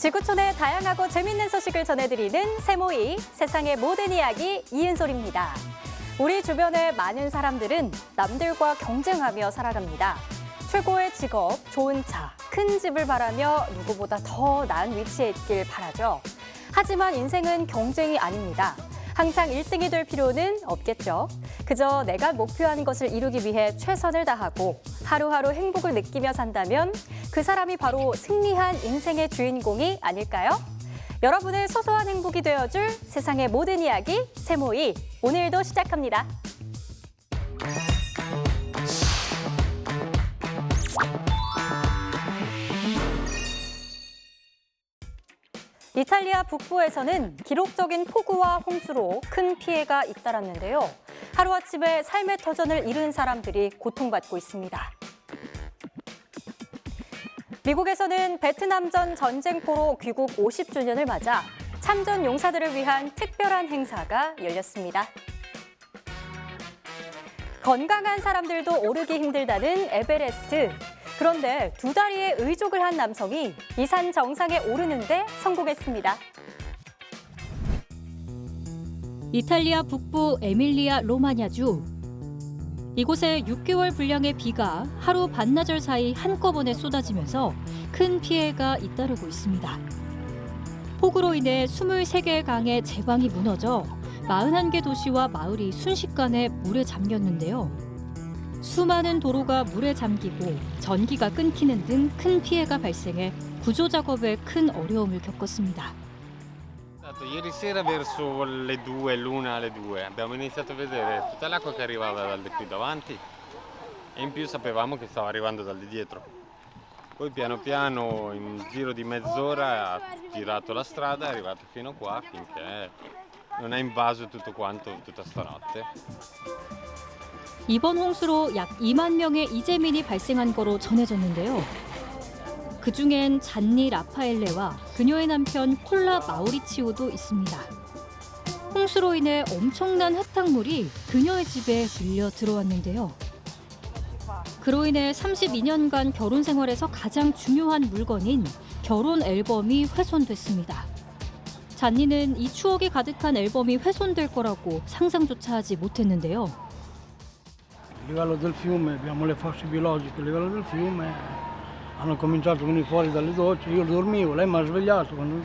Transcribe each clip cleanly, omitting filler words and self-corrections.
지구촌의 다양하고 재밌는 소식을 전해드리는 세모이 세상의 모든 이야기 이은솔입니다. 우리 주변의 많은 사람들은 남들과 경쟁하며 살아갑니다. 최고의 직업, 좋은 차, 큰 집을 바라며 누구보다 더 나은 위치에 있길 바라죠. 하지만 인생은 경쟁이 아닙니다. 항상 1등이 될 필요는 없겠죠. 그저 내가 목표한 것을 이루기 위해 최선을 다하고 하루하루 행복을 느끼며 산다면 그 사람이 바로 승리한 인생의 주인공이 아닐까요? 여러분의 소소한 행복이 되어줄 세상의 모든 이야기 세모이 오늘도 시작합니다. 이탈리아 북부에서는 기록적인 폭우와 홍수로 큰 피해가 잇따랐는데요. 하루아침에 삶의 터전을 잃은 사람들이 고통받고 있습니다. 미국에서는 베트남전 전쟁포로 귀국 50주년을 맞아 참전 용사들을 위한 특별한 행사가 열렸습니다. 건강한 사람들도 오르기 힘들다는 에베레스트. 그런데 두 다리에 의족을 한 남성이 이 산 정상에 오르는데 성공했습니다. 이탈리아 북부 에밀리아 로마냐주. 이곳에 6개월 분량의 비가 하루 반나절 사이 한꺼번에 쏟아지면서 큰 피해가 잇따르고 있습니다. 폭우로 인해 23개의 강의 제방이 무너져 41개 도시와 마을이 순식간에 물에 잠겼는데요. 수많은 도로가 물에 잠기고 전기가 끊기는 등 큰 피해가 발생해 구조 작업에 큰 어려움을 겪었습니다. Ieri sera verso le 2, l'1 alle 2 abbiamo iniziato a vedere tutta l'acqua che arrivava dal di qui davanti e in più sapevamo che stava arrivando dal di dietro. Poi piano piano in giro di mezz'ora ha girato la strada, è arrivato fino qua finché non ha invaso tutto quanto tutta stanotte. 이번 홍수로 약 2만 명의 이재민이 발생한 거로 전해졌는데요. 그중엔 잔니 라파엘레와 그녀의 남편 콜라 마우리치오도 있습니다. 홍수로 인해 엄청난 흙탕물이 그녀의 집에 밀려 들어왔는데요. 그로 인해 32년간 결혼 생활에서 가장 중요한 물건인 결혼 앨범이 훼손됐습니다. 잔니는 이 추억이 가득한 앨범이 훼손될 거라고 상상조차 하지 못했는데요. A livello del fiume abbiamo le fosse biologiche, a livello del fiume hanno cominciato a venire fuori dalle docce, io dormivo, lei mi ha svegliato, quando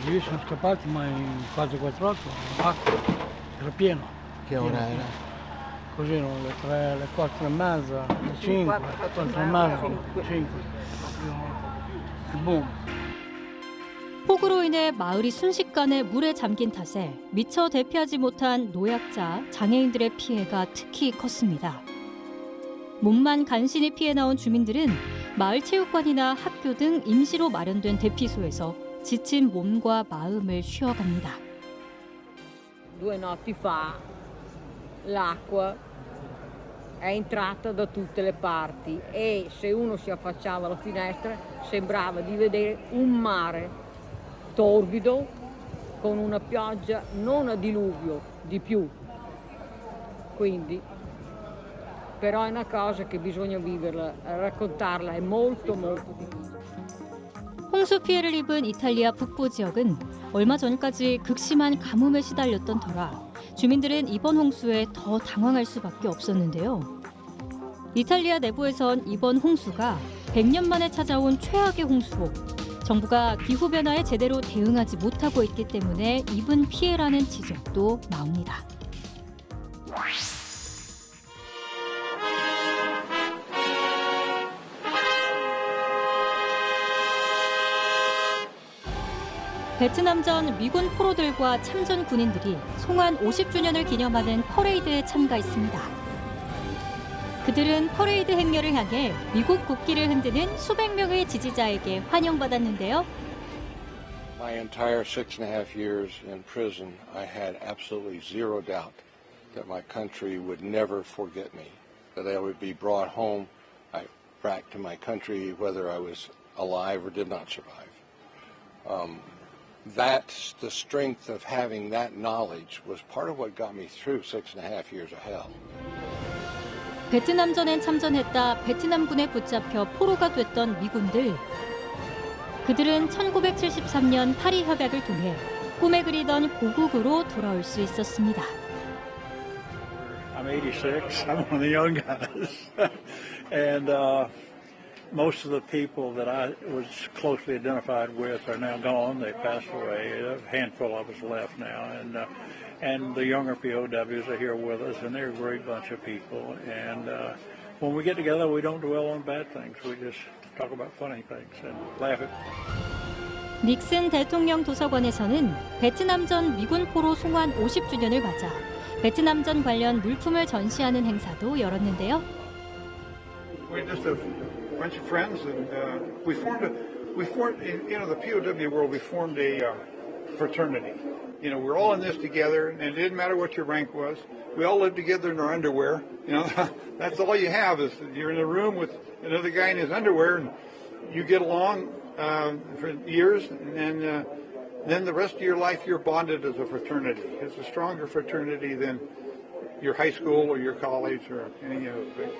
lì sono scappati ma in fase 4-8 l'acqua era pieno. Che ora era? Così erano le 3, le 4 e mezza, le 5, 4 e mezza, 5. Il boom. 폭우로 인해 마을이 순식간에 물에 잠긴 탓에 미처 대피하지 못한 노약자, 장애인들의 피해가 특히 컸습니다. 몸만 간신히 피해 나온 주민들은 마을 체육관이나 학교 등 임시로 마련된 대피소에서 지친 몸과 마음을 쉬어갑니다. 2 notti fa l'acqua è entrata da tutte le parti e se uno si affacciava alla finestra sembrava di vedere un mare torbido con una pioggia non a diluvio di più. Quindi però è una cosa che bisogna viverla, raccontarla è molto difficile. 홍수 피해를 입은 이탈리아 북부 지역은 얼마 전까지 극심한 가뭄에 시달렸던 터라 주민들은 이번 홍수에 더 당황할 수밖에 없었는데요. 이탈리아 내부에선 이번 홍수가 100년 만에 찾아온 최악의 홍수로 정부가 기후변화에 제대로 대응하지 못하고 있기 때문에 입은 피해라는 지적도 나옵니다. 베트남전 미군 포로들과 참전 군인들이 송환 50주년을 기념하는 퍼레이드에 참가했습니다. 그들은 퍼레이드 행렬을 향해 미국 국기를 흔드는 수백 명의 지지자에게 환영받았는데요. My entire 6.5 years in prison, I had absolutely zero doubt that my country would never forget me, that I would be brought home, back to my country, whether I was alive or did not survive. That's the strength of having that knowledge was part of what got me through 6.5 years of hell. 베트남전엔 참전했다 베트남군에 붙잡혀 포로가 됐던 미군들. 그들은 1973년 파리 협약을 통해 꿈에 그리던 고국으로 돌아올 수 있었습니다. I'm 86. I'm one of the young guys. And most of the people that I was closely identified with are now gone. They passed away. A handful of us left now. And the younger POWs are here with us, and they're a great bunch of people. And when we get together, we don't dwell on bad things. We just talk about funny things and laugh at. 닉슨 대통령 도서관에서는 베트남전 미군 포로 송환 50주년을 맞아 베트남전 관련 물품을 전시하는 행사도 열었는데요. We're just a bunch of friends, and we formed the POW world. We formed a fraternity. You know, we're all in this together, and it didn't matter what your rank was. We all lived together in our underwear. You know, that's all you have is you're in a room with another guy in his underwear, and you get along for years, and then the rest of your life you're bonded as a fraternity. It's a stronger fraternity than your high school or your college or any other thing.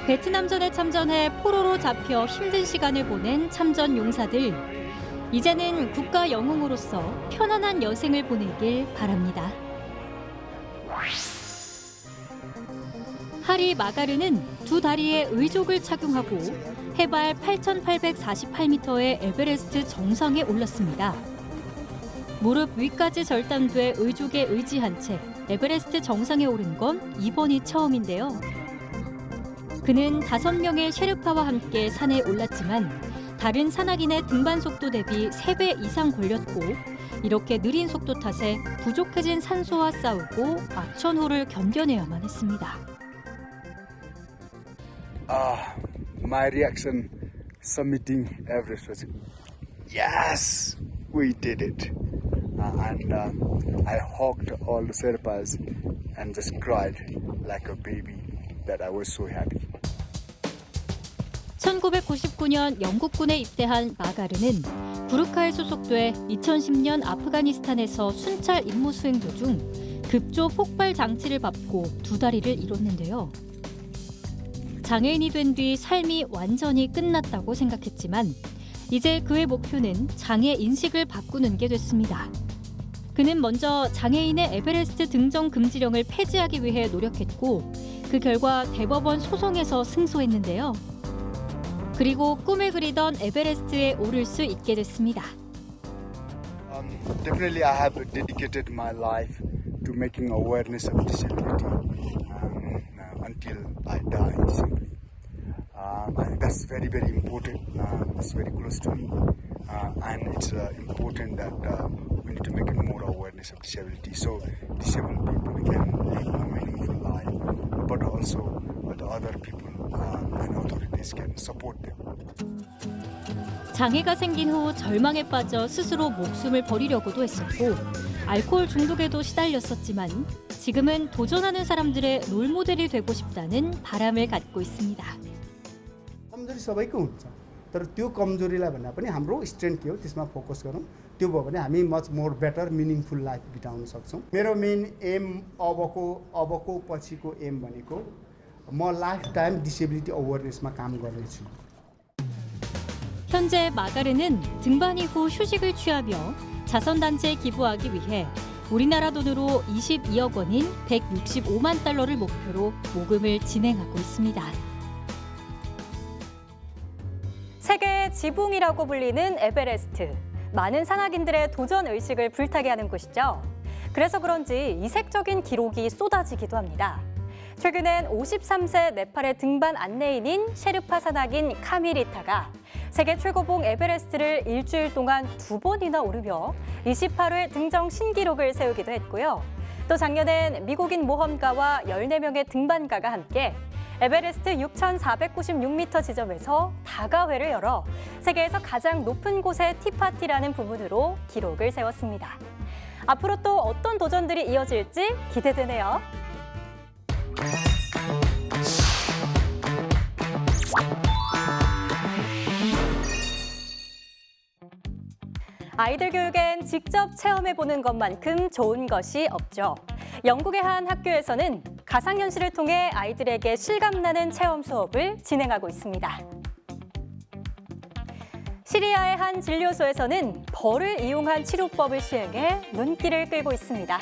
베트남전에 참전해 포로로 잡혀 힘든 시간을 보낸 참전 용사들. 이제는 국가 영웅으로서 편안한 여생을 보내길 바랍니다. 하리 마가르는 두 다리에 의족을 착용하고 해발 8,848m의 에베레스트 정상에 올랐습니다. 무릎 위까지 절단돼 의족에 의지한 채 에베레스트 정상에 오른 건 이번이 처음인데요. 그는 5명의 셰르파와 함께 산에 올랐지만 다른 산악인의 등반 속도 대비 3배 이상 걸렸고 이렇게 느린 속도 탓에 부족해진 산소와 싸우고 악천후를 견뎌내야만 했습니다. My reaction submitting Everest was, yes, we did it. And I hugged all the Sherpas and just cried like a baby that I was so happy. 1999년 영국군에 입대한 마가르는 부르카에 소속돼 2010년 아프가니스탄에서 순찰 임무 수행 도중 급조 폭발 장치를 밟고 두 다리를 잃었는데요. 장애인이 된 뒤 삶이 완전히 끝났다고 생각했지만 이제 그의 목표는 장애 인식을 바꾸는 게 됐습니다. 그는 먼저 장애인의 에베레스트 등정 금지령을 폐지하기 위해 노력했고 그 결과 대법원 소송에서 승소했는데요. 그리고 꿈을 그리던 에베레스트에 오를 수 있게 됐습니다. Definitely I have dedicated my life to making awareness of disability until I die simply. I think that's very, very important. It's very close to me. And it's important that we need to make more awareness of disability so disabled people can live a meaningful life, but also the other people and authorities can support them. 장애가 생긴 후 절망에 빠져 스스로 목숨을 버리려고도 했었고 알코올 중독에도 시달렸었지만 지금은 도전하는 사람들의 롤모델이 되고 싶다는 바람을 갖고 있습니다. कमजोरी सबैको हुन्छ तर त्यो कमजोरीलाई भन्दा पनि हाम्रो स्ट्रेन्थ के हो त्यसमा फोकस गरौँ त्यो भयो भने हामी much more better meaningful life बिताउन सक्छौँ मेरो मेन एम अबको पछिको एम भनेको म लाइफ टाइम डिसेबिलिटी अवेरनेसमा काम गर्नेछु. 현재 마가르는 등반 이후 휴식을 취하며 자선단체에 기부하기 위해 우리나라 돈으로 22억 원인 165만 달러를 목표로 모금을 진행하고 있습니다. 세계의 지붕이라고 불리는 에베레스트. 많은 산악인들의 도전 의식을 불타게 하는 곳이죠. 그래서 그런지 이색적인 기록이 쏟아지기도 합니다. 최근엔 53세 네팔의 등반 안내인인 셰르파 산악인 카미리타가 세계 최고봉 에베레스트를 일주일 동안 2번이나 오르며 28회 등정 신기록을 세우기도 했고요. 또 작년엔 미국인 모험가와 14명의 등반가가 함께 에베레스트 6,496m 지점에서 다가회를 열어 세계에서 가장 높은 곳의 티파티라는 부분으로 기록을 세웠습니다. 앞으로 또 어떤 도전들이 이어질지 기대되네요. 아이들 교육엔 직접 체험해보는 것만큼 좋은 것이 없죠. 영국의 한 학교에서는 가상현실을 통해 아이들에게 실감나는 체험 수업을 진행하고 있습니다. 시리아의 한 진료소에서는 벌을 이용한 치료법을 시행해 눈길을 끌고 있습니다.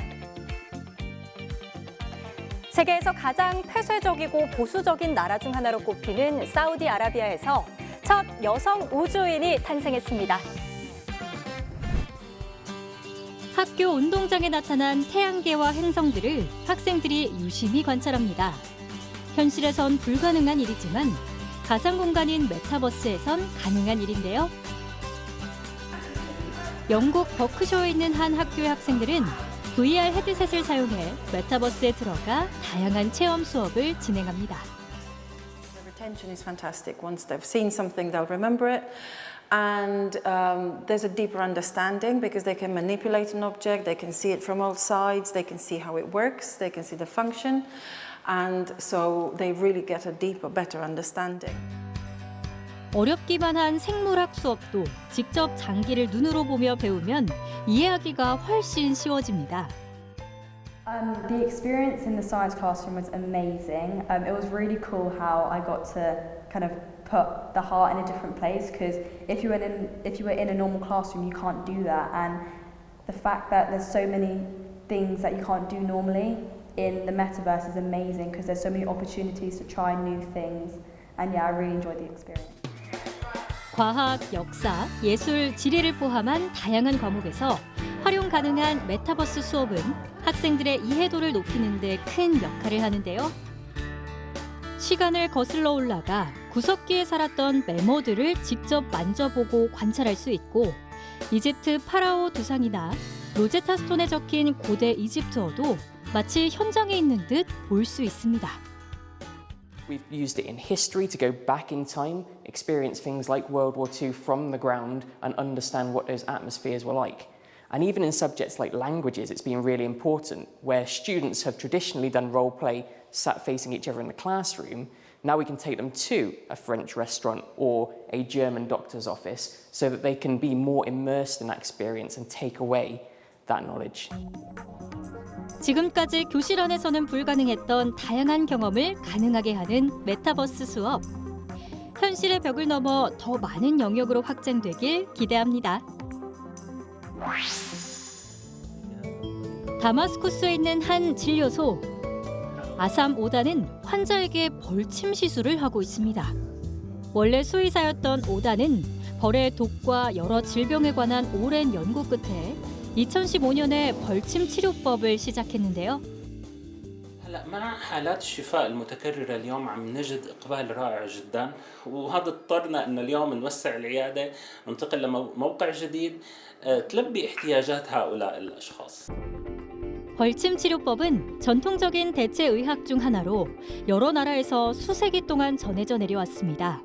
세계에서 가장 폐쇄적이고 보수적인 나라 중 하나로 꼽히는 사우디아라비아에서 첫 여성 우주인이 탄생했습니다. 학교 운동장에 나타난 태양계와 행성들을 학생들이 유심히 관찰합니다. 현실에선 불가능한 일이지만 가상 공간인 메타버스에선 가능한 일인데요. 영국 버크셔에 있는 한 학교의 학생들은 VR 헤드셋을 사용해 메타버스에 들어가 다양한 체험 수업을 진행합니다. Retention is fantastic. Once they've seen something, they'll remember it. And there's a deeper understanding because they can manipulate an object, they can see it from all sides, they can see how it works, they can see the function. And so they really get a deeper, better understanding. 어렵기만 한 생물학 수업도 직접 장기를 눈으로 보며 배우면 이해하기가 훨씬 쉬워집니다. The experience in the science classroom was amazing. It was really cool how I got to kind of put the heart in a different place because if you were in a normal classroom, you can't do that. And the fact that there's so many things that you can't do normally in the metaverse is amazing because there's so many opportunities to try new things. And yeah, I really enjoyed the experience. 과학, 역사, 예술, 지리를 포함한 다양한 과목에서 활용 가능한 메타버스 수업은 학생들의 이해도를 높이는 데 큰 역할을 하는데요. 시간을 거슬러 올라가 구석기에 살았던 메모들을 직접 만져보고 관찰할 수 있고 이집트 파라오 두상이나 로제타 스톤에 적힌 고대 이집트어도 마치 현장에 있는 듯 볼 수 있습니다. We've used it in history to go back in time, experience things like World War II from the ground and understand what those atmospheres were like. And even in subjects like languages, it's been really important, where students have traditionally done role play, sat facing each other in the classroom. Now we can take them to a French restaurant or a German doctor's office so that they can be more immersed in that experience and take away that knowledge. 지금까지 교실 안에서는 불가능했던 다양한 경험을 가능하게 하는 메타버스 수업. 현실의 벽을 넘어 더 많은 영역으로 확장되길 기대합니다. 다마스쿠스에 있는 한 진료소. 아삼 오다는 환자에게 벌침 시술을 하고 있습니다. 원래 수의사였던 오다는 벌의 독과 여러 질병에 관한 오랜 연구 끝에 2015년에 벌침 치료법을 시작했는데요. هلا مع حالات الشفاء المتكررة اليوم عم نجد إقبال رائع جدا وهذا اضطرنا إنه اليوم نوسع العيادة ننتقل لموقع جديد تلبي احتياجات هؤلاء الأشخاص. 벌침 치료법은 전통적인 대체 의학 중 하나로 여러 나라에서 수세기 동안 전해져 내려왔습니다.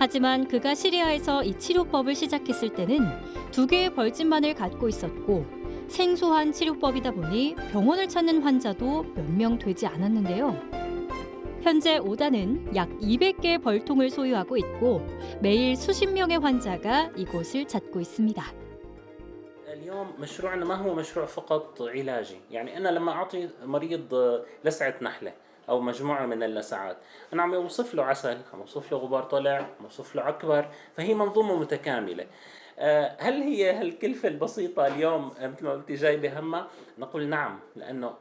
하지만 그가 시리아에서 이 치료법을 시작했을 때는 2개의 벌침만을 갖고 있었고 생소한 치료법이다 보니 병원을 찾는 환자도 몇 명 되지 않았는데요. 현재 오다는 약 200개의 벌통을 소유하고 있고 매일 수십 명의 환자가 이곳을 찾고 있습니다. اليوم مشروعنا ما هو مشروع فقط علاجي، يعني أنا لما أعطي مريض لسعة نحلة أو مجموعة من اللسعات أنا عم أوصف له عسل، عم أوصف له غبار طلع، عم أوصف له عكبر، فهي منظومة متكاملة. هل هي هالكلفة البسيطة اليوم مثل ما قلتي جايبة همها؟ نقول نعم، لأنه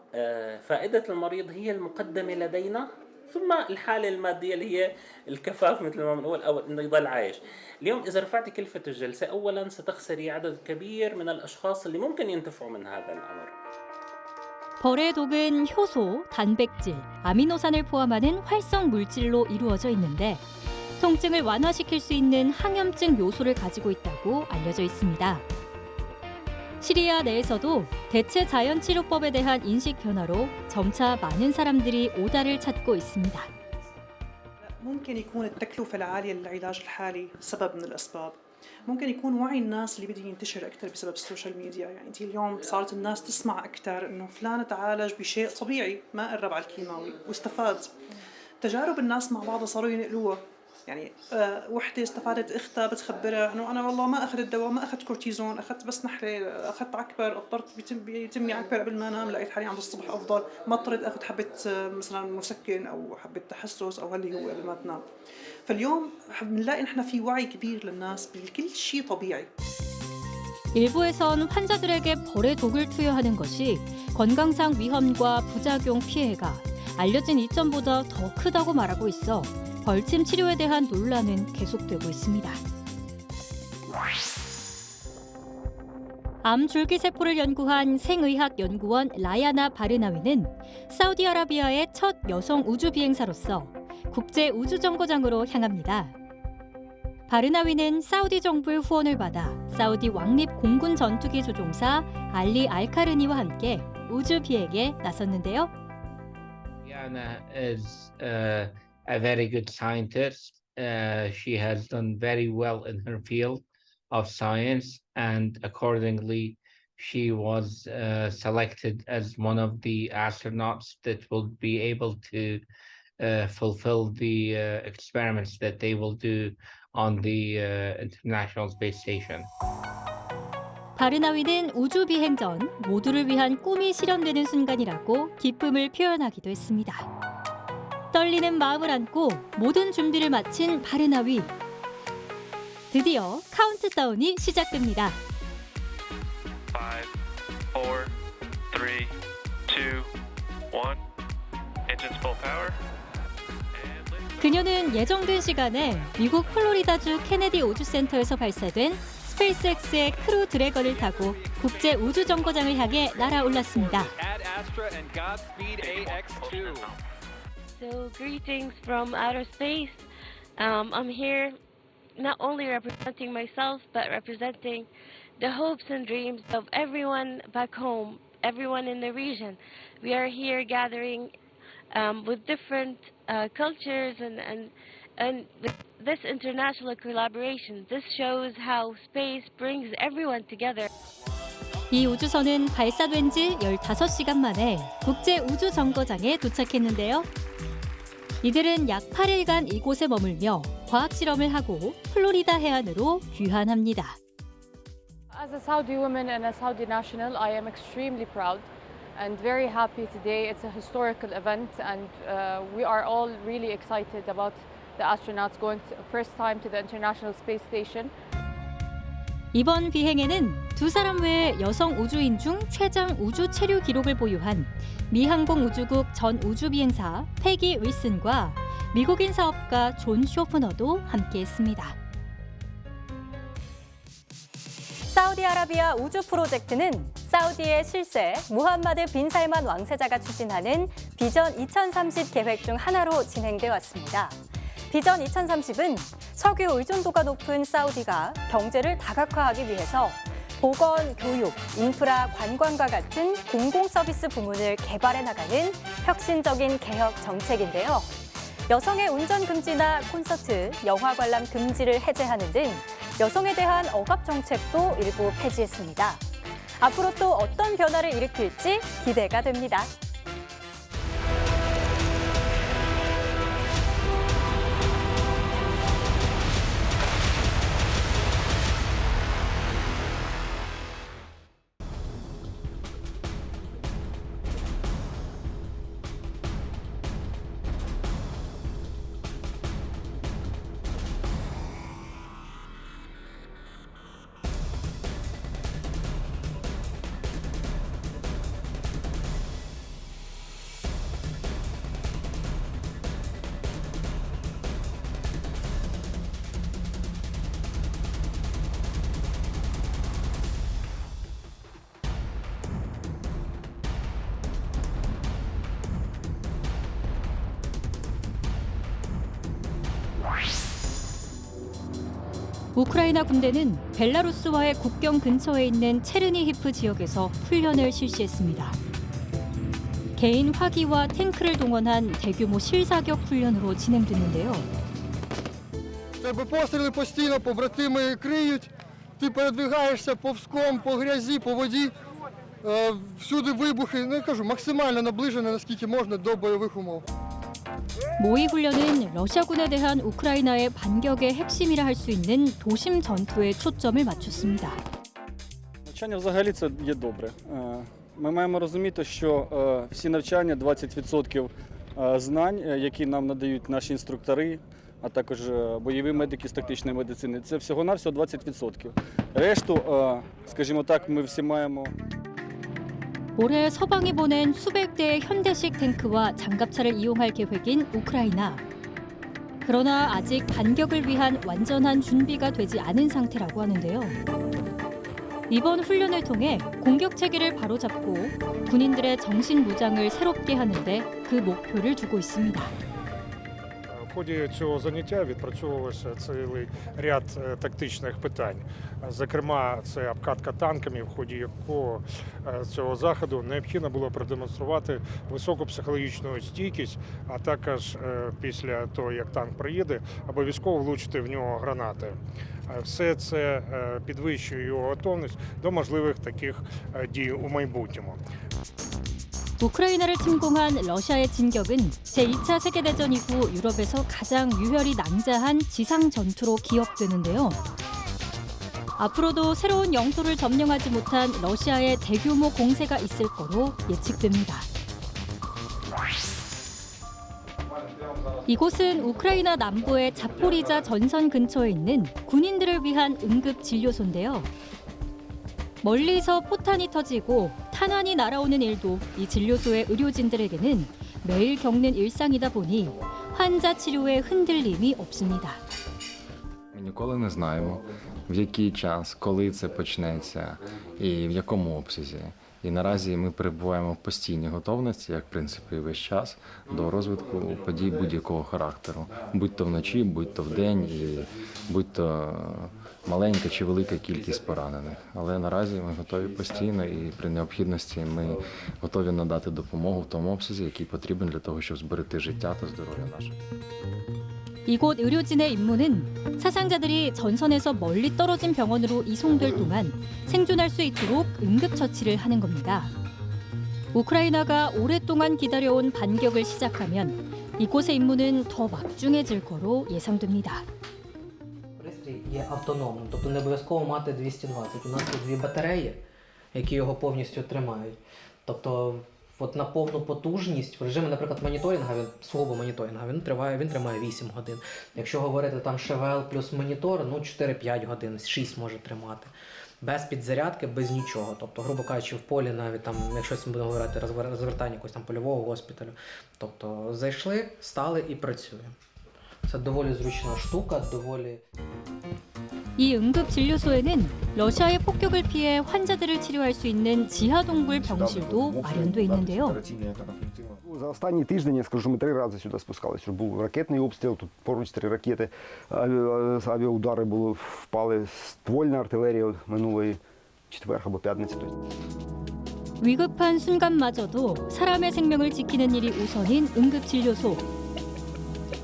فائدة المريض هي المقدمة لدينا ثم الحالة المادية اللي هي الكفاف مثل ما بنقول أو إنه يضل عايش. اليوم إذا رفعت كلفة الجلسة أولاً ستخسري عدد كبير من الأشخاص اللي ممكن ينتفعوا من هذا الأمر. 벌의 독은 효소, 단백질, 아미노산을 포함하는 활성 물질로 이루어져 있는데 통증을 완화시킬 수 있는 항염증 요소를 가지고 있다고 알려져 있습니다. 시리아 내에서도 대체 자연 치료법에 대한 인식 변화로 점차 많은 사람들이 오다를 찾고 있습니다. ممكن يكون التكلفة العالية للعلاج الحالي سبب من الأسباب. ممكن يكون وعي الناس اللي بده ينتشر أكثر بسبب السوشيال ميديا، يعني انت اليوم صارت الناس تسمع أكثر إنه فلان تعالج بشيء طبيعي ما قرب على الكيماوي واستفاد. تجارب الناس مع بعضها صاروا ينقلوها يعني وحده استفادت اختها بتخبرها انه انا والله ما اخذت دواء، ما اخذت كورتيزون، اخذت بس نحله، اخذت عكبر، اضطرت بيتمني عكبر قبل ما انام، لقيت حالي عند الصبح افضل، ما اضطريت اخذ حبه مثلا مسكن او حبه تحسس او اللي هو قبل ما تنام. فاليوم بنلاقي نحن في وعي كبير للناس بكل شيء طبيعي. 일부에선 환자들에게 벌의 독을 투여하는 것이 건강상 위험과 부작용 피해가 알려진 이점보다 더 크다고 말하고 있어 벌침 치료에 대한 논란은 계속되고 있습니다. 암 줄기세포를 연구한 생의학연구원 라야나 바르나위는 사우디아라비아의 첫 여성 우주 비행사로서 국제 우주정거장으로 향합니다. 바르나위는 사우디 정부의 후원을 받아 사우디 왕립 공군 전투기 조종사 알리 알카르니와 함께 우주 비행에 나섰는데요. Rihanna is a very good scientist. She has done very well in her field of science, and accordingly, she was selected as one of the astronauts that will be able to fulfill the experiments that they will do on the International Space Station. 바르나위는 우주 비행 전 모두를 위한 꿈이 실현되는 순간이라고 기쁨을 표현하기도 했습니다. 떨리는 마음을 안고 모든 준비를 마친 바르나위. 드디어 카운트다운이 시작됩니다. 5, 4, 3, 2, 1. Engines full power. 그녀는 예정된 시간에 미국 플로리다주 케네디 우주센터에서 발사된 스페이스X의 크루 드래건을 타고 국제 우주 정거장을 향해 날아올랐습니다. So greetings from outer space. I'm here not only representing myself but representing the hopes and dreams of everyone back home, everyone in the region. We are here gathering with different cultures and this international collaboration. This shows how space brings everyone together. 이 우주선은 발사된 지 15시간 만에 국제 우주 정거장에 도착했는데요. 이들은 약 8일간 이곳에 머물며 과학 실험을 하고 플로리다 해안으로 귀환합니다. As a Saudi woman and a Saudi national, I am extremely proud and very happy today. It's a historical event, and we are all really excited about the astronauts going first time to the International Space Station. 이번 비행에는 두 사람 외에 여성 우주인 중 최장 우주 체류 기록을 보유한 미 항공우주국 전 우주비행사 패기 윌슨과 미국인 사업가 존 쇼프너도 함께했습니다. 사우디아라비아 우주 프로젝트는 사우디의 실세 무함마드 빈 살만 왕세자가 추진하는 비전 2030 계획 중 하나로 진행돼 왔습니다. 비전 2030은 석유 의존도가 높은 사우디가 경제를 다각화하기 위해서 보건, 교육, 인프라, 관광과 같은 공공 서비스 부문을 개발해 나가는 혁신적인 개혁 정책인데요. 여성의 운전 금지나 콘서트, 영화 관람 금지를 해제하는 등 여성에 대한 억압 정책도 일부 폐지했습니다. 앞으로 또 어떤 변화를 일으킬지 기대가 됩니다. 우크라이나 군대는 벨라루스와의 국경 근처에 있는 체르니히프 지역에서 훈련을 실시했습니다. 개인 화기와 탱크를 동원한 대규모 실사격 훈련으로 진행됐는데요. Тебе постріли постійно, побратими криють, ти передвигаєшся повзком, по грязі, по воді, всюди вибухи, ну я кажу, максимально наближено, наскільки можна до бойових умов. 모의 훈련은 러시아군에 대한 우크라이나의 반격의 핵심이라 할 수 있는 도심 전투에 초점을 맞췄습니다. Навчання взагалі це є добре. Ми маємо розуміти, що всі навчання, 20% знань, які нам надають наші інструктори, а також бойові медики з тактичної медицини, це всього-навсього 20%. Решту, скажімо так, ми всі маємо. 올해 서방이 보낸 수백 대의 현대식 탱크와 장갑차를 이용할 계획인 우크라이나. 그러나 아직 반격을 위한 완전한 준비가 되지 않은 상태라고 하는데요. 이번 훈련을 통해 공격 체계를 바로잡고 군인들의 정신 무장을 새롭게 하는데 그 목표를 두고 있습니다. В ході цього заняття відпрацьовувався цілий ряд тактичних питань. Зокрема, це обкатка танками, в ході якого цього заходу необхідно було продемонструвати високу психологічну стійкість, а також після того, як танк приїде, обов'язково влучити в нього гранати. Все це підвищує його готовність до можливих таких дій у майбутньому. 우크라이나를 침공한 러시아의 진격은 제2차 세계대전 이후 유럽에서 가장 유혈이 낭자한 지상 전투로 기억되는데요. 앞으로도 새로운 영토를 점령하지 못한 러시아의 대규모 공세가 있을 거로 예측됩니다. 이곳은 우크라이나 남부의 자포리자 전선 근처에 있는 군인들을 위한 응급 진료소인데요. 멀리서 포탄이 터지고 탄환이 날아오는 일도 이 진료소의 의료진들에게는 매일 겪는 일상이다 보니 환자 치료에 흔들림이 없습니다. Ми ніколи не знаємо, в який час, коли це почнеться і в якому обсязі. І наразі ми перебуваємо в постійній готовності, як в принципі весь час, до розвитку подій будь-якого характеру. Будь то вночі, будь то вдень, і будь то маленька чи велика кількість поранених. Але наразі ми готові постійно і при необхідності ми готові надати допомогу в тому обсязі, який потрібен для того, щоб зберегти життя та здоров'я наших. 이곳 의료진의 임무는 사상자들이 전선에서 멀리 떨어진 병원으로 이송될 동안 생존할 수 있도록 응급처치를 하는 겁니다. 우크라이나가 오랫동안 기다려온 반격을 시작하면 이곳의 임무는 더 막중해질 거로 예상됩니다. Пристрій є автономним, тобто не обов'язково мати 220. У нас є дві батареї, які його повністю тримають. Тобто от на повну потужність в режимі, наприклад, моніторинга, свого моніторинга, він тримає 8 годин. Якщо говорити там ШВЛ плюс монітор, 4-5 годин, 6 може тримати. Без підзарядки, без нічого. Тобто, грубо кажучи, в полі навіть там, якщо ми будемо говорити розвертання якогось там польового госпіталю. Тобто зайшли, стали і працюємо. Це доволі зручна штука, доволі... 이 응급진료소에는 러시아의 폭격을 피해 환자들을 치료할 수 있는 지하동굴 병실도 마련돼 있는데요. За останній тиждень, я скажу, ми 3 рази сюди спускалися. Був ракетний обстріл, тут поруч 3 ракети, авіаудари впали, ствольна артилерія минулої четвер або п'ятниці. 위급한 순간마저도 사람의 생명을 지키는 일이 우선인 응급진료소.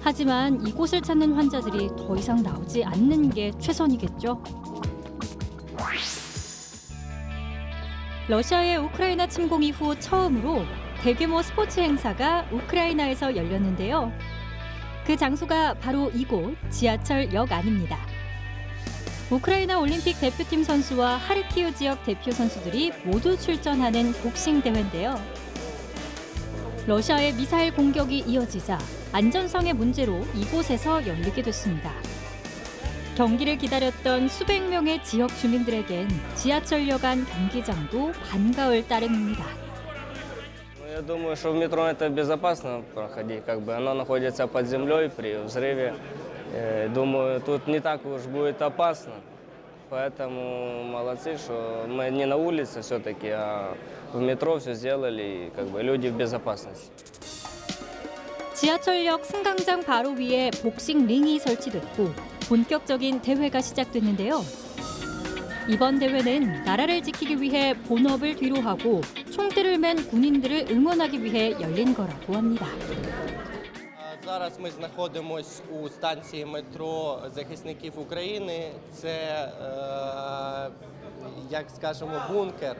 하지만 이곳을 찾는 환자들이 더 이상 나오지 않는 게 최선이겠죠. 러시아의 우크라이나 침공 이후 처음으로 대규모 스포츠 행사가 우크라이나에서 열렸는데요. 그 장소가 바로 이곳 지하철역 안입니다. 우크라이나 올림픽 대표팀 선수와 하르키우 지역 대표 선수들이 모두 출전하는 복싱 대회인데요. 러시아의 미사일 공격이 이어지자 안전성의 문제로 이곳에서 열리게 됐습니다. 경기를 기다렸던 수백 명의 지역 주민들에겐 지하철역 안 경기장도 반가울 따름입니다. Я думаю, что в метро это безопасно проходить, оно находится под землей при взрыве. Думаю, тут не так уж будет опасно, поэтому молодцы, что мы не на улице все-таки, а в метро все сделали, и люди в безопасности. 지하철역 승강장 바로 위에 복싱 링이 설치됐고 본격적인 대회가 시작됐는데요. 이번 대회는 나라를 지키기 위해 본업을 뒤로 하고 총대를 맨 군인들을 응원하기 위해 열린 거라고 합니다. Зараз ми знаходимося у станції метро захисників України. Це, як скажемо, бункер.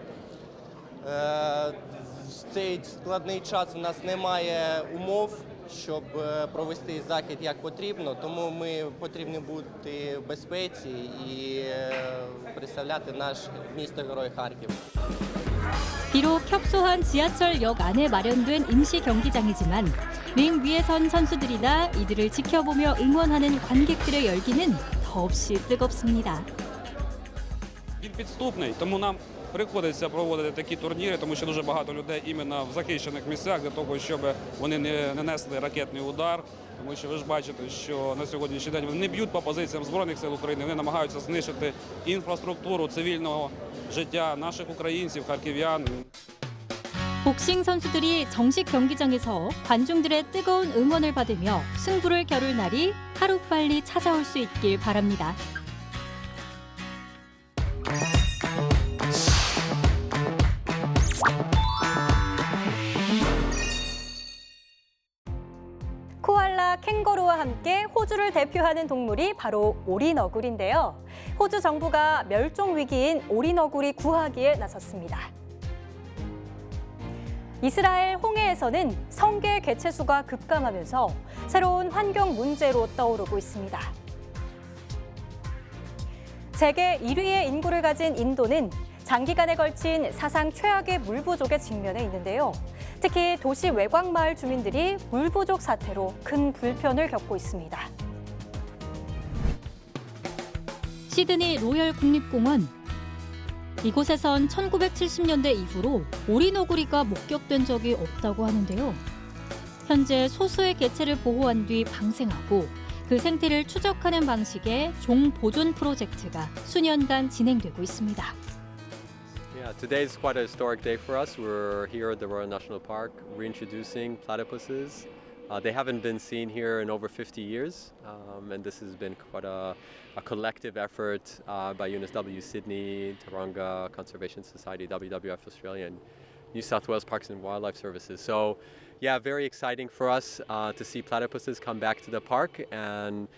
В цей складний час у нас немає умов щоб провести захід як потрібно, тому ми потрібні бути в безпеці і представляти наш місто-герой Харків. 비록 협소한 지하철역 안에 마련된 임시 경기장이지만 링 위에 선 선수들이나 이들을 지켜보며 응원하는 관객들의 열기는 더없이 뜨겁습니다. Він підступний, тому нам приходиться проводити такі турніри, тому що дуже багато людей іменно в захищених місцях для того, щоб вони не несли ракетний удар. Тому що ви ж бачите, що на сьогоднішній день вони не б'ють по позиціям Збройних сил України, вони намагаються знищити інфраструктуру цивільного життя наших українців, харків'ян. 복싱 선수들이 정식 경기장에서 관중들의 뜨거운 응원을 받으며 승부를 겨룰 날이 하루빨리 찾아올 수 있길 바랍니다. 코알라, 캥거루와 함께 호주를 대표하는 동물이 바로 오리너구리인데요. 호주 정부가 멸종 위기인 오리너구리 구하기에 나섰습니다. 이스라엘 홍해에서는 성게 개체수가 급감하면서 새로운 환경 문제로 떠오르고 있습니다. 세계 1위의 인구를 가진 인도는 장기간에 걸친 사상 최악의 물 부족에 직면해 있는데요. 특히 도시 외곽 마을 주민들이 물 부족 사태로 큰 불편을 겪고 있습니다. 시드니 로열 국립공원. 이곳에선 1970년대 이후로 오리너구리가 목격된 적이 없다고 하는데요. 현재 소수의 개체를 보호한 뒤 방생하고 그 생태를 추적하는 방식의 종 보존 프로젝트가 수년간 진행되고 있습니다. Yeah, today is quite a historic day for us. We're here at the Royal National Park reintroducing platypuses. They haven't been seen here in over 50 years, and this has been quite a collective effort by UNSW Sydney, Taronga Conservation Society, WWF Australia, and New South Wales Parks and Wildlife Services. So, yeah, very exciting for us to see platypuses come back to the park and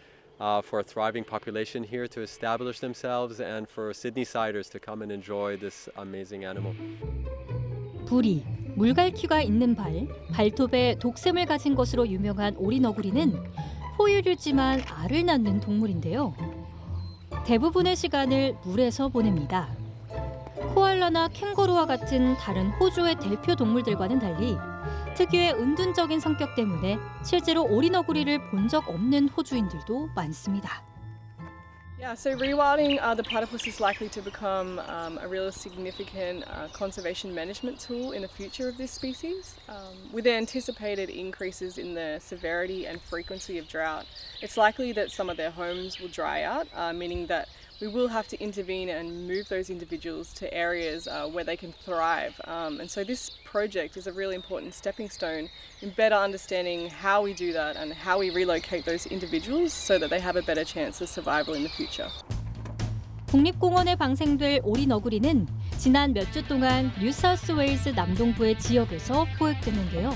for a thriving population here to establish themselves and for Sydneysiders to come and enjoy this amazing animal. 부리, 물갈퀴가 있는 발톱에 독샘을 가진 것으로 유명한 오리너구리는 포유류지만 알을 낳는 동물인데요. 대부분의 시간을 물에서 보냅니다. 코알라나 캥거루와 같은 다른 호주의 대표 동물들과는 달리 특유의 은둔적인 성격 때문에 실제로 오리너구리를 본 적 없는 호주인들도 많습니다. Yeah, so rewilding the platypus is likely to become a really significant conservation management tool in the future of this species. With the anticipated increases in the severity and frequency of drought, it's likely that some of their homes will dry out, meaning that we will have to intervene and move those individuals to areas where they can thrive. And so this project is a really important stepping stone in better understanding how we do that and how we relocate those individuals so that they have a better chance of survival in the future. 국립공원에 방생될 오리너구리는 지난 몇 주 동안 뉴사우스웨일스 남동부의 지역에서 포획됐는데요.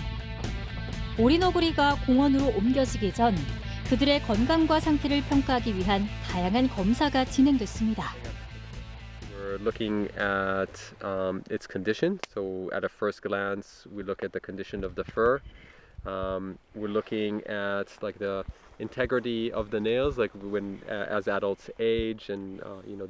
오리너구리가 공원으로 옮겨지기 전 그들의 건강과 상태를 평가하기 위한 다양한 검사가 진행됐습니다. We're looking at its condition. So at a first glance, we look at the condition of the fur. We're looking at like the integrity of the nails, like when as adults age and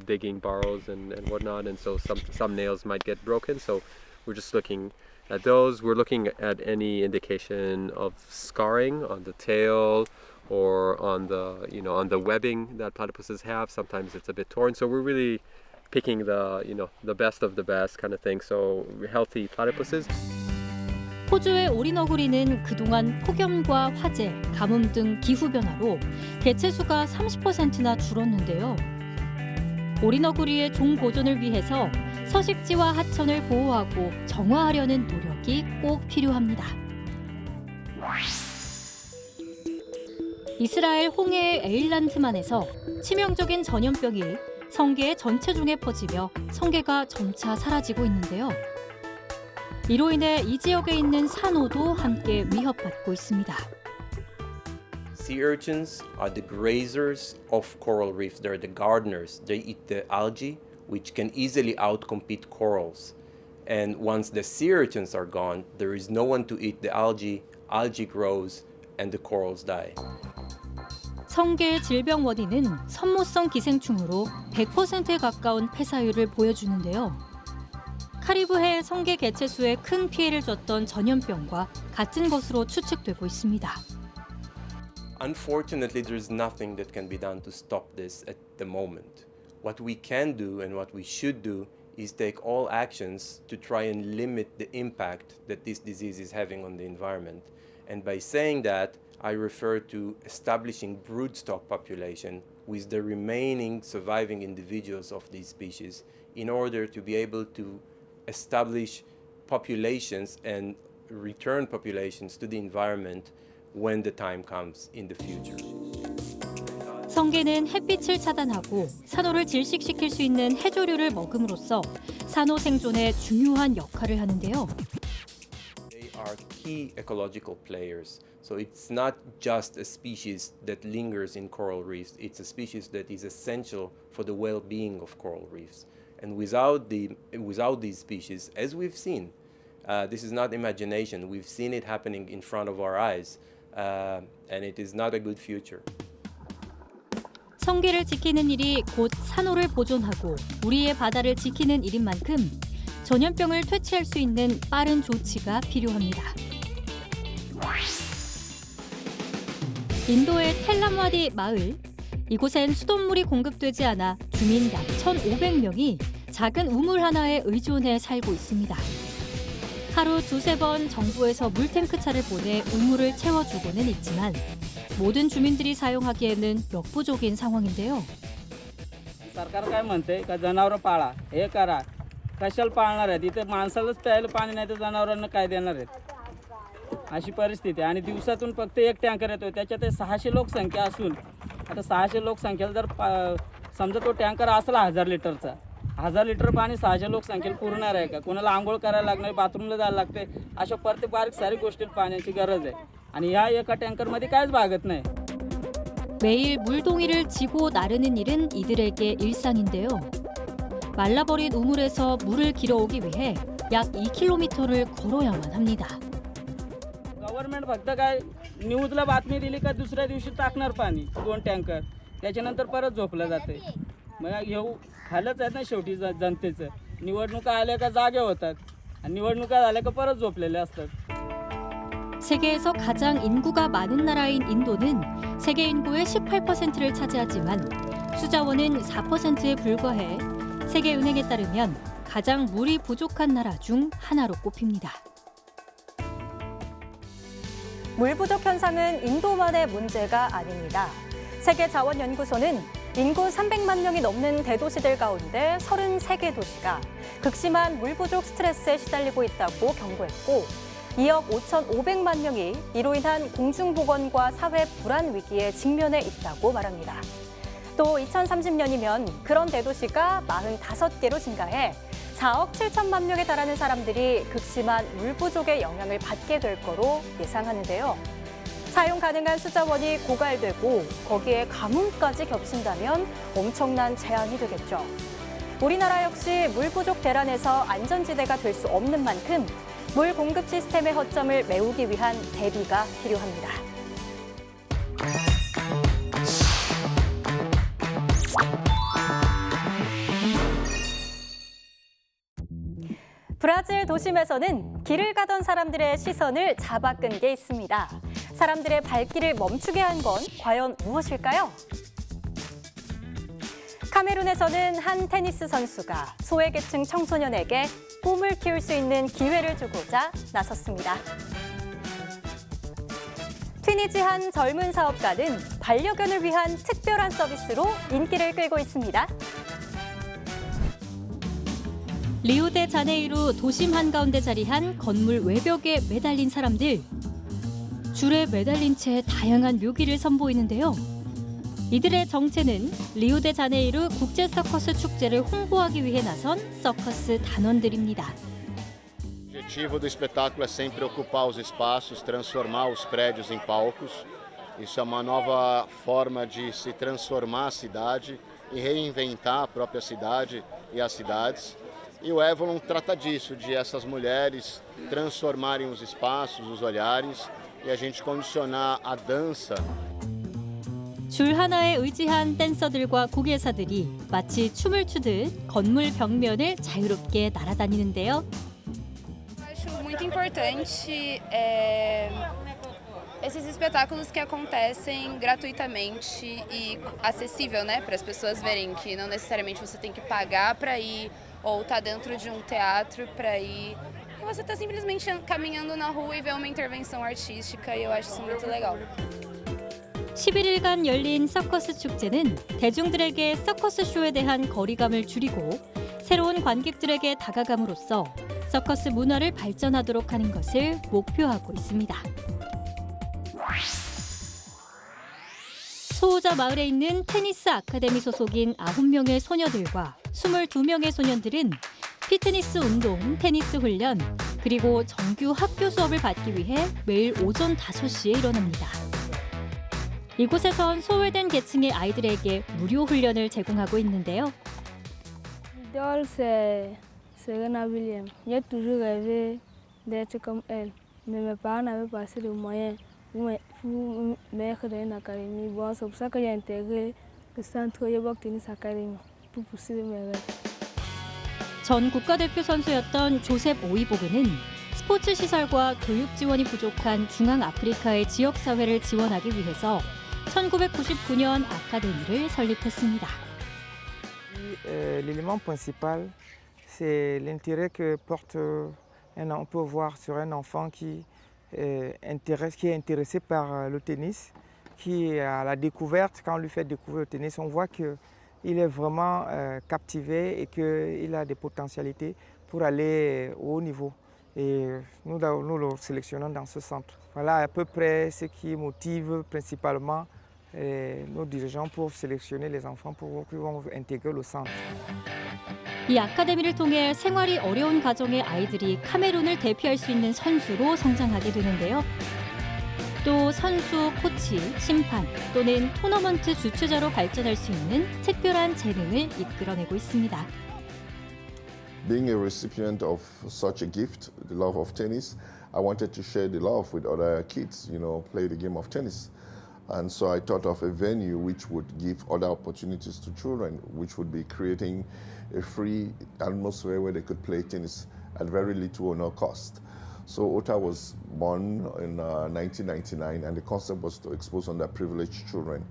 digging burrows and whatnot. And so some nails might get broken. So we're just looking at those. We're looking at any indication of scarring on the tail or on the webbing that platypuses have. Sometimes it's a bit torn. So we're really picking the best of the best kind of thing. So healthy platypuses. 호주의 오리너구리는 그동안 폭염과 화재, 가뭄 등 기후변화로 개체수가 30%나 줄었는데요. 오리너구리의 종 보존을 위해서 서식지와 하천을 보호하고 정화하려는 노력이 꼭 필요합니다. 이스라엘 홍해의 에일란드만에서 치명적인 전염병이 성게의 전체종에 퍼지며 성게가 점차 사라지고 있는데요. 이로 인해 이 지역에 있는 산호도 함께 위협받고 있습니다. Sea urchins are the grazers of coral reefs. They're the gardeners. They eat the algae, which can easily outcompete corals. And once the sea urchins are gone, there is no one to eat the algae. Algae grows, and the corals die. 성게의 질병 원인은 선모성 기생충으로 100%에 가까운 폐사율을 보여주는데요. 카리브해 성게 개체수에 큰 피해를 줬던 전염병과 같은 것으로 추측되고 있습니다. Unfortunately, there's nothing that can be done to stop this at the moment. What we can do and what we should do is take all actions to try and limit the impact that this disease is having on the environment. And by saying that, I refer to establishing broodstock population with the remaining surviving individuals of these species in order to be able to establish populations and return populations to the environment when the time comes in the future. 성게는 햇빛을 차단하고 산호를 질식시킬 수 있는 해조류를 먹음으로써 산호 생존에 중요한 역할을 하는데요. They are key ecological players. So it's not just a species that lingers in coral reefs, it's a species that is essential for the well-being of coral reefs. And without these species, as we've seen, this is not imagination, we've seen it happening in front of our eyes, and it is not a good future. 성게를 지키는 일이 곧 산호를 보존하고 우리의 바다를 지키는 일인 만큼 전염병을 퇴치할 수 있는 빠른 조치가 필요합니다. 인도의 텔라마디 마을, 이곳엔 수돗물이 공급되지 않아 주민 약 1,500명이 작은 우물 하나에 의존해 살고 있습니다. 하루 2-3번 정부에서 물탱크차를 보내 우물을 채워주고는 있지만 모든 주민들이 사용하기에는 역부족인 상황인데요. सरकार काय म्हणते का जनावर पाळा हे करा कशाला पाळणार आहेत इथे माणसालाच प्यायला पाणी नाही तर जनावरांना काय देणार आहेत अशी परिस्थिती आहे आणि दिवसातून फक्त एक टँकर येतोय त्याच्यात 600 लोकसंख्या असून आता 600 लोकसंख्येला जर समजा तो टँकर असला 1000 लिटरचा 1000 लिटर पाणी 600 लोकसंख्येला पुरणार आहे का कोणाला आंघोळ करायला लागणार बाथरूमला जायला लागते अशा प्रत्येक बारीक सारी गोष्टी पाण्याची गरज आहे आणि या एका टँकरमध्ये काहीच भागत नाही. 매일 물동이를 지고 나르는 일은 이들에게 일상인데요. 말라버린 우물에서 물을 길어오기 위해 약 2km를 걸어야만 합니다. गव्हर्नमेंट फक्त काय न्यूजला बातमी दिली का दुसऱ्या दिवशी टाकणार पाणी 2 टँकर त्याच्यानंतर परत झोपलं जाते. मग घेऊ हालच आहेत ना शेवटी जनतेचं निवडणुका आल्या का जागे होतात आणि निवडणुका झाल्या का परत झोपलेले असतात. 세계에서 가장 인구가 많은 나라인 인도는 세계 인구의 18%를 차지하지만 수자원은 4%에 불과해 세계은행에 따르면 가장 물이 부족한 나라 중 하나로 꼽힙니다. 물 부족 현상은 인도만의 문제가 아닙니다. 세계자원연구소는 인구 300만 명이 넘는 대도시들 가운데 33개 도시가 극심한 물 부족 스트레스에 시달리고 있다고 경고했고 2억 5,500만 명이 이로 인한 공중보건과 사회 불안 위기에 직면해 있다고 말합니다. 또 2030년이면 그런 대도시가 45개로 증가해 4억 7천만 명에 달하는 사람들이 극심한 물 부족의 영향을 받게 될 거로 예상하는데요. 사용 가능한 수자원이 고갈되고 거기에 가뭄까지 겹친다면 엄청난 재앙이 되겠죠. 우리나라 역시 물 부족 대란에서 안전지대가 될 수 없는 만큼 물 공급 시스템의 허점을 메우기 위한 대비가 필요합니다. 브라질 도심에서는 길을 가던 사람들의 시선을 잡아끈 게 있습니다. 사람들의 발길을 멈추게 한 건 과연 무엇일까요? 카메룬에서는 한 테니스 선수가 소외계층 청소년에게 꿈을 키울 수 있는 기회를 주고자 나섰습니다. 튀니지 한 젊은 사업가는 반려견을 위한 특별한 서비스로 인기를 끌고 있습니다. 리오데자네이루 도심 한가운데 자리한 건물 외벽에 매달린 사람들. 줄에 매달린 채 다양한 묘기를 선보이는데요. 이들의 정체는 리오데자네이루 국제 서커스 축제를 홍보하기 위해 나선 서커스 단원들입니다. O objetivo do espetáculo é sempre ocupar os espaços, transformar os prédios em palcos. Isso é uma nova forma de se transformar a cidade e reinventar a própria cidade e as cidades. E o Avalon trata disso, de essas mulheres transformarem os espaços, os olhares e a gente condicionar a dança. 줄 하나에 의지한 댄서들과 고개사들이 마치 춤을 추듯 건물 벽면을 자유롭게 날아다니는데요. Acho muito importante esses espetáculos que acontecem gratuitamente e acessível, né, para as pessoas verem que não necessariamente você tem que pagar para ir ou estar dentro de um teatro para ir. E você está simplesmente caminhando na rua e vê uma intervenção artística e eu acho isso muito legal. 11일간 열린 서커스 축제는 대중들에게 서커스 쇼에 대한 거리감을 줄이고 새로운 관객들에게 다가감으로써 서커스 문화를 발전하도록 하는 것을 목표하고 있습니다. 소호자 마을에 있는 테니스 아카데미 소속인 9명의 소녀들과 22명의 소년들은 피트니스 운동, 테니스 훈련, 그리고 정규 학교 수업을 받기 위해 매일 오전 5시에 일어납니다. 이곳에선 소외된 계층의 아이들에게 무료 훈련을 제공하고 있는데요. L'idole, c'est Serena Williams. J'ai toujours rêvé d'être comme elle, mais mes parents n'avaient pas assez de moyens pour me mettre dans une académie. Bon, c'est pour ça que j'ai intégré le centre Yebok Tennis Academy pour poursuivre mes rêves. 전 국가대표 선수였던 조셉 오이보그는 스포츠 시설과 교육 지원이 부족한 중앙아프리카의 지역사회를 지원하기 위해서 1999년 아카데미를 설립했습니다. L'élément principal, c'est l'intérêt que porte on peut voir sur un enfant qui est intéressé par le tennis, qui est à la découverte. Quand on lui fait découvrir le tennis, on voit qu'il est vraiment captivé et qu'il a des potentialités pour aller au haut niveau. Et nous le sélectionnons dans ce centre. Voilà à peu près ce qui motive principalement nos dirigeants pour sélectionner les enfants pour qu'ils vont intégrer le centre. 이 아카데미를 통해 생활이 어려운 가정의 아이들이 카메룬을 대표할 수 있는 선수로 성장하게 되는데요. 또 선수, 코치, 심판 또는 토너먼트 주최자로 발전할 수 있는 특별한 재능을 이끌어내고 있습니다. Being a recipient of such a gift, the love of tennis, I wanted to share the love with other kids, play the game of tennis. And so I thought of a venue which would give other opportunities to children, which would be creating a free atmosphere where they could play tennis at very little or no cost. So OTA was born in 1999, and the concept was to expose underprivileged children.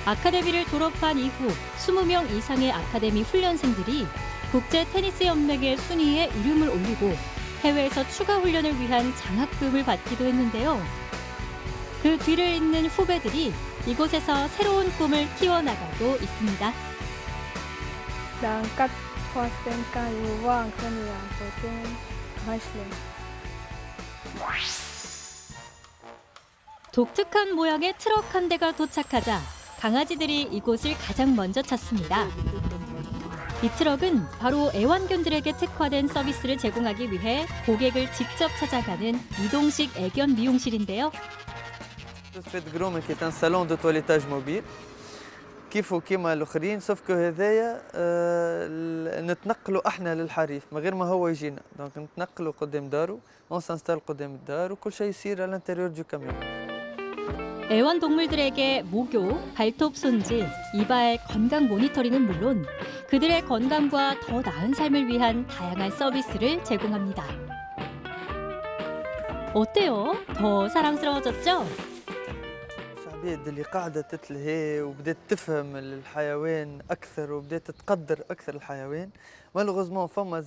아카데미를 졸업한 이후 20명 이상의 아카데미 훈련생들이 국제 테니스 연맹의 순위에 이름을 올리고 해외에서 추가 훈련을 위한 장학금을 받기도 했는데요. 그 뒤를 잇는 후배들이 이곳에서 새로운 꿈을 키워나가고 있습니다. Dans 4 fois 5 ans, je me vois en train de remporter un grand chelem. 독특한 모양의 트럭 한 대가 도착하자 강아지들이 이곳을 가장 먼저 찾습니다. 이 트럭은 바로 애완견들에게 특화된 서비스를 제공하기 위해 고객을 직접 찾아가는 이동식 애견 미용실인데요. سبيت جرومينغ كي ان صالون دو تواليتاج موبيل كيفو كيما الاخرين سوف كو هذايا نتنقلوا احنا للحريف من غير ما هو يجينا دونك نتنقلوا قدام دارو اون سانستال قدام الدار وكل شيء يصير على الانتيريور دو كاميون. 애완동물들에게 목욕, 발톱 손질, 이발, 건강 모니터링은 물론 그들의 건강과 더 나은 삶을 위한 다양한 서비스를 제공합니다. 어때요? 더 사랑스러워졌죠? العباد اللي قاعدة تتلهي وبدأت تفهم الحيوان أكثر وبدأت تقدر أكثر الحيوان. مالوغوزمون فما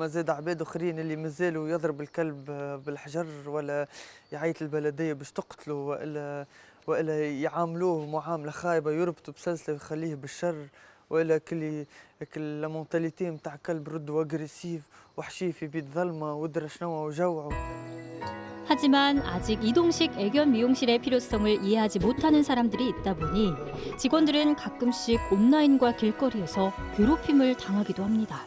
زاد عباد أخرين اللي مازالوا يضرب الكلب بالحجر ولا يعيط البلدية باش تقتله وإلا يعاملوه معاملة خايبة يربطوا بسلسلة ويخليه بالشر وإلا كل المونتاليتي متاع كلب رد أجريسيف وحشي في بيت ظلمة ودرا شنو وجوعه. 하지만 아직 이동식 애견 미용실의 필요성을 이해하지 못하는 사람들이 있다 보니 직원들은 가끔씩 온라인과 길거리에서 괴롭힘을 당하기도 합니다.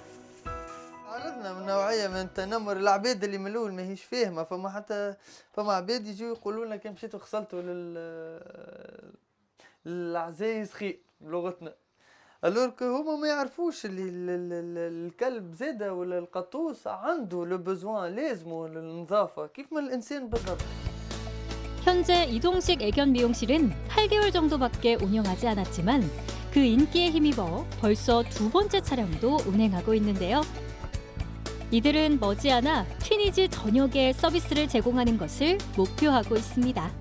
عرضنا من نوعية من التنمر العباد اللي من الأول ماهيش فاهمة فما عباد يجوا يقولوا لنا كان مشيتوا خصلتوا للعزايز خير بلغتنا الورك هما ما يعرفوش اللي الكلب زاده ولا القطوس عنده لو بوزوان لازمه النظافه كيف ما الانسان بالضبط. 현재 이동식 애견 미용실은 8개월 정도밖에 운영하지 않았지만 그 인기에 힘입어 벌써 2번째 차량도 운행하고 있는데요. 이들은 머지않아 튀니지 전역에 서비스를 제공하는 것을 목표하고 있습니다.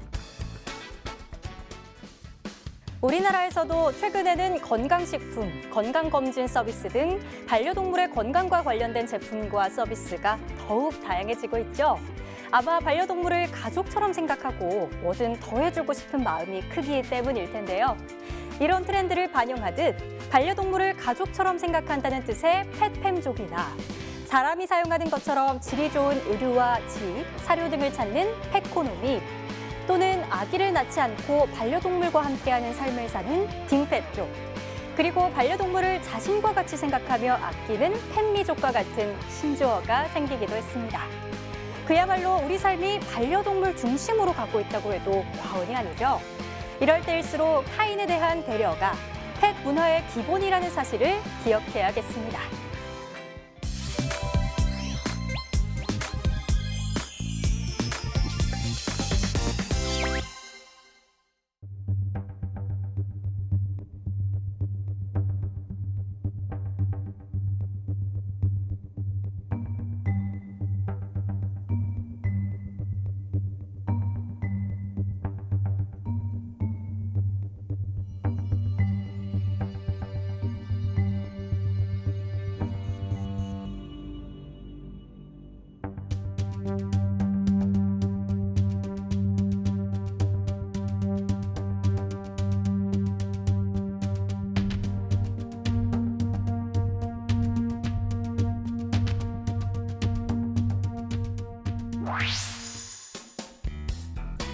우리나라에서도 최근에는 건강식품, 건강검진 서비스 등 반려동물의 건강과 관련된 제품과 서비스가 더욱 다양해지고 있죠. 아마 반려동물을 가족처럼 생각하고 뭐든 더해주고 싶은 마음이 크기 때문일 텐데요. 이런 트렌드를 반영하듯 반려동물을 가족처럼 생각한다는 뜻의 펫팸족이나 사람이 사용하는 것처럼 질이 좋은 의류와 집, 사료 등을 찾는 펫코노미, 또는 아기를 낳지 않고 반려동물과 함께하는 삶을 사는 딩펫족, 그리고 반려동물을 자신과 같이 생각하며 아끼는 펫미족과 같은 신조어가 생기기도 했습니다. 그야말로 우리 삶이 반려동물 중심으로 가고 있다고 해도 과언이 아니죠. 이럴 때일수록 타인에 대한 배려가 펫 문화의 기본이라는 사실을 기억해야겠습니다.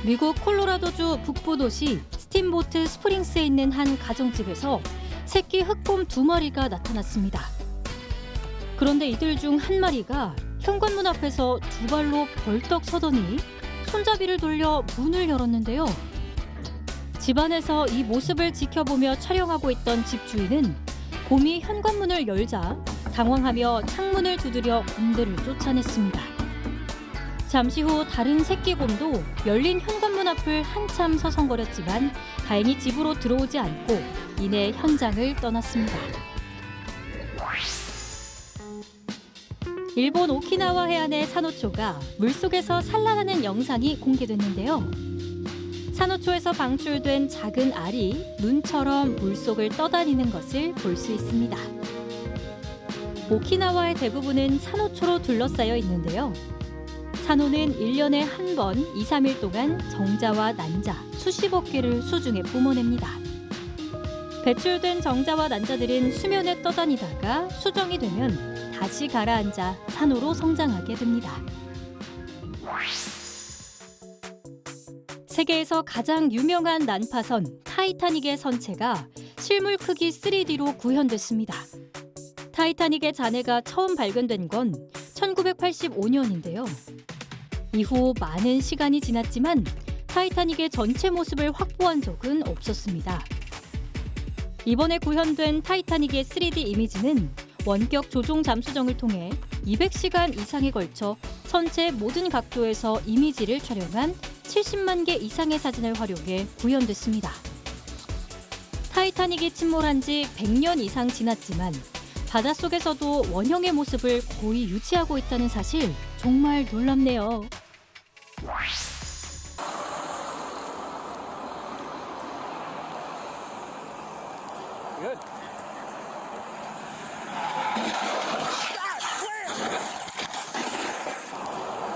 미국 콜로라도주 북부 도시 스팀보트 스프링스에 있는 한 가정집에서 새끼 흑곰 2마리가 나타났습니다. 그런데 이들 중 한 마리가 현관문 앞에서 2발로 벌떡 서더니 손잡이를 돌려 문을 열었는데요. 집안에서 이 모습을 지켜보며 촬영하고 있던 집주인은 곰이 현관문을 열자 당황하며 창문을 두드려 곰들을 쫓아냈습니다. 잠시 후 다른 새끼곰도 열린 현관문 앞을 한참 서성거렸지만 다행히 집으로 들어오지 않고 이내 현장을 떠났습니다. 일본 오키나와 해안의 산호초가 물속에서 산란하는 영상이 공개됐는데요. 산호초에서 방출된 작은 알이 눈처럼 물속을 떠다니는 것을 볼 수 있습니다. 오키나와의 대부분은 산호초로 둘러싸여 있는데요. 산호는 1년에 한 번 2, 3일 동안 정자와 난자 수십억 개를 수중에 뿜어냅니다. 배출된 정자와 난자들은 수면에 떠다니다가 수정이 되면 다시 가라앉아 산호로 성장하게 됩니다. 세계에서 가장 유명한 난파선 타이타닉의 선체가 실물 크기 3D로 구현됐습니다. 타이타닉의 잔해가 처음 발견된 건 1985년인데요. 이후 많은 시간이 지났지만 타이타닉의 전체 모습을 확보한 적은 없었습니다. 이번에 구현된 타이타닉의 3D 이미지는 원격 조종 잠수정을 통해 200시간 이상에 걸쳐 선체의 모든 각도에서 이미지를 촬영한 70만 개 이상의 사진을 활용해 구현됐습니다. 타이타닉이 침몰한 지 100년 이상 지났지만 바닷속에서도 원형의 모습을 거의 유지하고 있다는 사실 정말 놀랍네요. Good.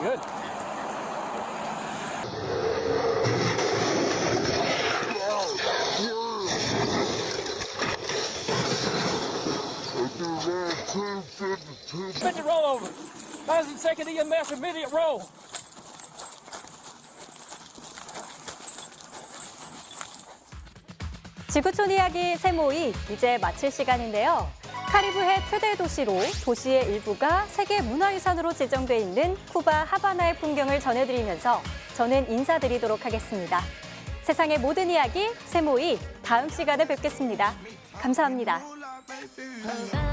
Good. Put the roll over. 1,000-second EMS immediate roll. 지구촌 이야기 세모이 이제 마칠 시간인데요. 카리브해 최대 도시로 도시의 일부가 세계 문화유산으로 지정돼 있는 쿠바 하바나의 풍경을 전해드리면서 저는 인사드리도록 하겠습니다. 세상의 모든 이야기 세모이 다음 시간에 뵙겠습니다. 감사합니다. baby.